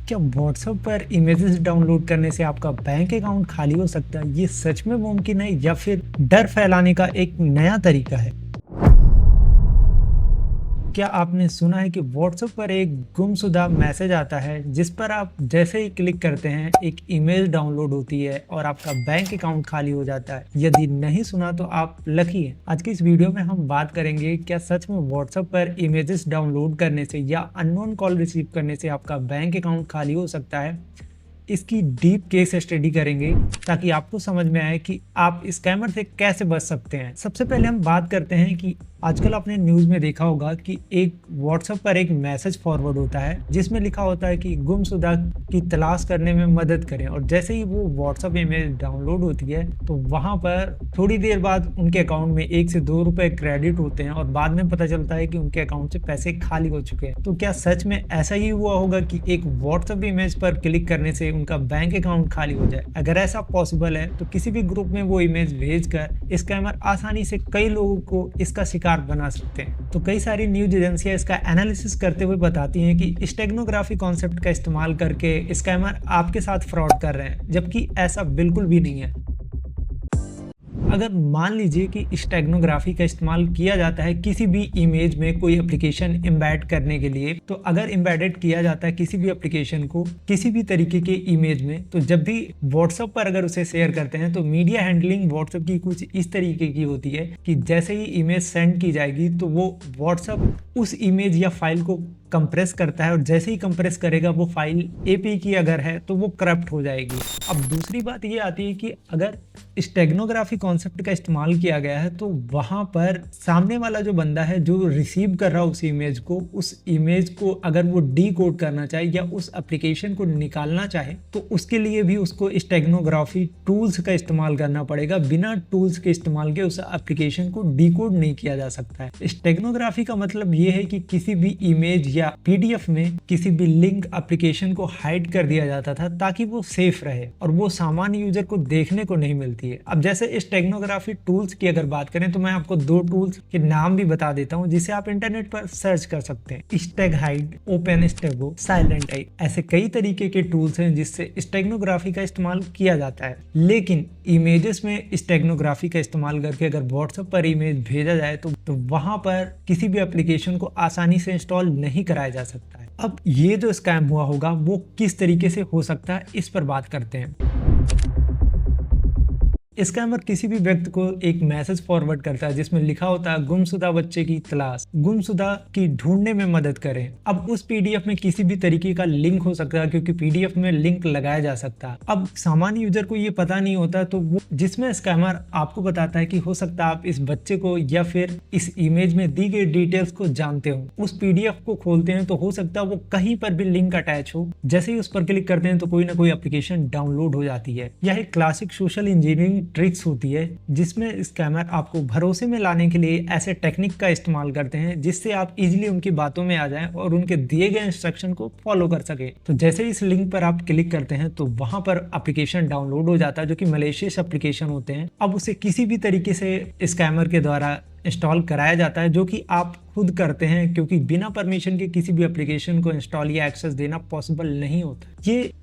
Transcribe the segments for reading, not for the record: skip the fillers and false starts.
क्या व्हाट्सएप पर images download करने से आपका बैंक अकाउंट खाली हो सकता है? ये सच में मुमकिन है या फिर डर फैलाने का एक नया तरीका है? क्या आपने सुना है कि व्हाट्सएप पर एक गुमशुदा मैसेज आता है जिस पर आप जैसे ही क्लिक करते हैं एक इमेज डाउनलोड होती है और आपका बैंक अकाउंट खाली हो जाता है? यदि नहीं सुना तो आप लकी हैं। आज की इस वीडियो में हम बात करेंगे क्या सच में व्हाट्सएप पर इमेजेस डाउनलोड करने से या अननोन कॉल रिसीव करने से आपका बैंक अकाउंट खाली हो सकता है। इसकी डीप केस स्टडी करेंगे ताकि आपको समझ में आए कि आप स्कैमर से कैसे बच सकते हैं। सबसे पहले हम बात करते हैं कि आजकल आपने न्यूज़ में देखा होगा कि एक व्हाट्सएप पर एक मैसेज फॉरवर्ड होता है जिसमें लिखा होता है कि गुमशुदा की तलाश करने में मदद करें, और जैसे ही वो व्हाट्सएप इमेज डाउनलोड होती है तो वहां पर थोड़ी देर बाद उनके अकाउंट में 1 से 2 रुपए क्रेडिट होते हैं और बाद में पता चलता है कि उनके अकाउंट से पैसे खाली हो चुके हैं। तो क्या सच में ऐसा ही हुआ होगा कि एक व्हाट्सएप इमेज पर क्लिक करने से उनका बैंक अकाउंट खाली हो जाए? अगर ऐसा पॉसिबल है तो किसी भी ग्रुप में वो इमेज भेजकर स्कैमर आसानी से कई लोगों को इसका शिकार बना सकते हैं। तो कई सारी न्यूज एजेंसियां इसका एनालिसिस करते हुए बताती हैं कि स्टेगनोग्राफी कॉन्सेप्ट का इस्तेमाल करके स्कैमर आपके साथ फ्रॉड कर रहे हैं, जबकि ऐसा बिल्कुल भी नहीं है। अगर मान लीजिए कि स्टेगनोग्राफी का इस्तेमाल किया जाता है किसी भी इमेज में कोई एप्लीकेशन एम्बेड करने के लिए, तो अगर एम्बेडेड किया जाता है किसी भी एप्लीकेशन को किसी भी तरीके के इमेज में, तो जब भी व्हाट्सएप पर अगर उसे शेयर करते हैं तो मीडिया हैंडलिंग व्हाट्सएप की कुछ इस तरीके की होती है कि जैसे ही इमेज सेंड की जाएगी तो वो व्हाट्सएप उस इमेज या फाइल को कंप्रेस करता है, और जैसे ही कंप्रेस करेगा वो फाइल एपी की अगर है तो वो करप्ट हो जाएगी। अब दूसरी बात ये आती है कि अगर स्टेगनोग्राफी कॉन्सेप्ट का इस्तेमाल किया गया है तो वहां पर सामने वाला जो बंदा है जो रिसीव कर रहा है उस इमेज को अगर वो डी कोड करना चाहे या उस एप्लीकेशन को निकालना चाहे तो उसके लिए भी उसको स्टेगनोग्राफी टूल्स का इस्तेमाल करना पड़ेगा। बिना टूल्स के इस्तेमाल के उस एप्लीकेशन को डी कोड नहीं किया जा सकता है। स्टेगनोग्राफी का मतलब ये है कि किसी भी इमेज या पीडीएफ में किसी भी लिंक एप्लीकेशन को हाइड कर दिया जाता था ताकि वो सेफ रहे और वो सामान्य यूजर को देखने को नहीं मिलती है। अब जैसे स्टेगनोग्राफी टूल्स की अगर बात करें तो मैं आपको 2 टूल्स के नाम भी बता देता हूं जिसे आप इंटरनेट पर सर्च कर सकते हैं। Steghide, OpenStego, SilentEye, ऐसे कई तरीके के टूल्स हैं जिससे स्टेगनोग्राफी का इस्तेमाल किया जाता है। लेकिन इमेजेस में स्टेगनोग्राफी का इस्तेमाल करके अगर व्हाट्सएप पर इमेज भेजा जाए तो वहां पर किसी भी एप्लीकेशन को आसानी से इंस्टॉल नहीं कराया जा सकता है। अब ये जो स्कैम हुआ होगा वो किस तरीके से हो सकता है, इस पर बात करते हैं। स्कैमर किसी भी व्यक्ति को एक मैसेज फॉरवर्ड करता है जिसमें लिखा होता है गुमशुदा बच्चे की तलाश, गुमशुदा की ढूंढने में मदद करें। अब उस पीडीएफ में किसी भी तरीके का लिंक हो सकता है क्योंकि पीडीएफ में लिंक लगाया जा सकता है। अब सामान्य यूजर को ये पता नहीं होता तो वो जिसमें स्कैमर आपको बताता है कि हो सकता है आप इस बच्चे को या फिर इस इमेज में दी गई डिटेल्स को जानते हो। उस पीडीएफ को खोलते हैं तो हो सकता है वो कहीं पर भी लिंक अटैच हो, जैसे ही उस पर क्लिक करते हैं तो कोई ना कोई एप्लीकेशन डाउनलोड हो जाती है। यह एक क्लासिक सोशल इंजीनियरिंग ट्रिक्स होती है जिसमें स्कैमर आपको भरोसे में लाने के लिए ऐसे टेक्निक का इस्तेमाल करते हैं जिससे आप इजीली उनकी बातों में आ जाएं और उनके दिए गए इंस्ट्रक्शन को फॉलो कर सके। तो जैसे इस लिंक पर आप क्लिक करते हैं तो वहां पर एप्लीकेशन डाउनलोड हो जाता है जो कि मलेशियस एप्लीकेशन होते हैं। अब उसे किसी भी तरीके से स्कैमर के द्वारा इंस्टॉल कराया जाता है जो कि आप खुद करते हैं क्योंकि बिना परमिशन के किसी भी एप्लीकेशन को इंस्टॉल या एक्सेस देना पॉसिबल नहीं होता।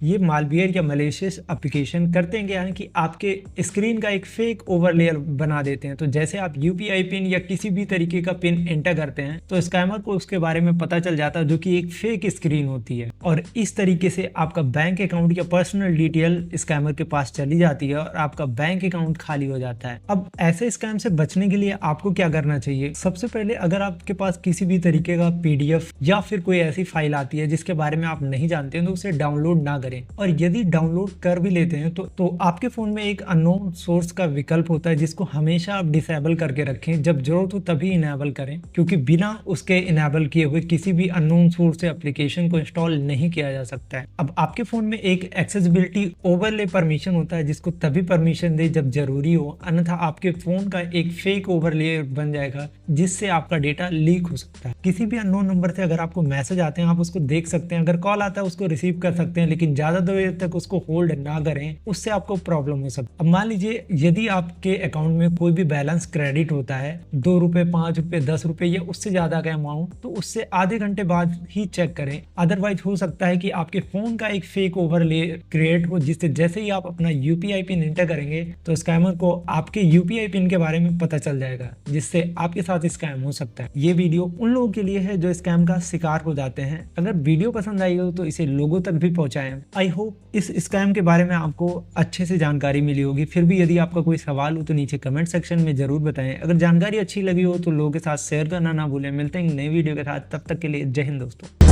ये मालवेयर या मलेशियस एप्लीकेशन करते हैं यानी कि आपके स्क्रीन का एक फेक ओवरलेयर बना देते हैं। तो जैसे आप यूपीआई पिन या किसी भी तरीके का पिन एंटर करते हैं तो स्कैमर को उसके बारे में पता चल जाता है जो कि एक फेक स्क्रीन होती है, और इस तरीके से आपका बैंक अकाउंट या पर्सनल डिटेल स्कैमर के पास चली जाती है और आपका बैंक अकाउंट खाली हो जाता है। अब ऐसे स्कैम से बचने के लिए आपको क्या करना चाहिए? सबसे पहले अगर आपके पास किसी भी तरीके का पीडीएफ या फिर कोई ऐसी फाइल आती है जिसके बारे में आप नहीं जानते हैं तो उसे डाउनलोड ना करें, और यदि डाउनलोड कर भी लेते हैं तो आपके फोन में एक अननोन सोर्स का विकल्प होता है जिसको हमेशा आप डिसेबल करके रखें। जब जरूरत हो तभी इनेबल करें क्योंकि बिना उसके इनेबल किए हुए किसी भी अननोन सोर्स से एप्लीकेशन को इंस्टॉल नहीं किया जा सकता है। अब आपके फोन में एक एक्सेसिबिलिटी ओवरले परमिशन होता है जिसको तभी परमिशन दे जब जरूरी हो, अन्यथा आपके फोन का एक फेक ओवरले बन जाएगा जिससे आपका डेटा लीक लीक हो सकता है। किसी भी अननोन नंबर से अगर आपको मैसेज आते हैं आप उसको देख सकते हैं, अगर कॉल आता है उसको रिसीव कर सकते हैं, लेकिन ज्यादा देर तक उसको होल्ड ना करें, उससे आपको प्रॉब्लम हो सकती है। अब मान लीजिए यदि आपके अकाउंट में कोई भी बैलेंस क्रेडिट होता है, 2 रुपए, 5 रुपए, 10 रुपए या उससे ज्यादा का अमाउंट, तो उससे आधे घंटे बाद ही चेक करें। अदरवाइज हो सकता है कि आपके फोन का एक फेक ओवरले क्रिएट हो, जिससे जैसे ही आप अपना यूपीआई पिन एंटर करेंगे तो स्कैमर को आपके यूपीआई पिन के बारे में पता चल जाएगा, जिससे आपके साथ स्कैम हो सकता है। ये वीडियो उन लोगों के लिए है जो स्कैम का शिकार हो जाते हैं। अगर वीडियो पसंद आई हो तो इसे लोगों तक भी पहुंचाएं। आई होप इस स्कैम के बारे में आपको अच्छे से जानकारी मिली होगी। फिर भी यदि आपका कोई सवाल हो तो नीचे कमेंट सेक्शन में जरूर बताएं। अगर जानकारी अच्छी लगी हो तो लोगों के साथ शेयर करना ना भूलें। मिलते हैं नई वीडियो के साथ, तब तक के लिए जय हिंद दोस्तों।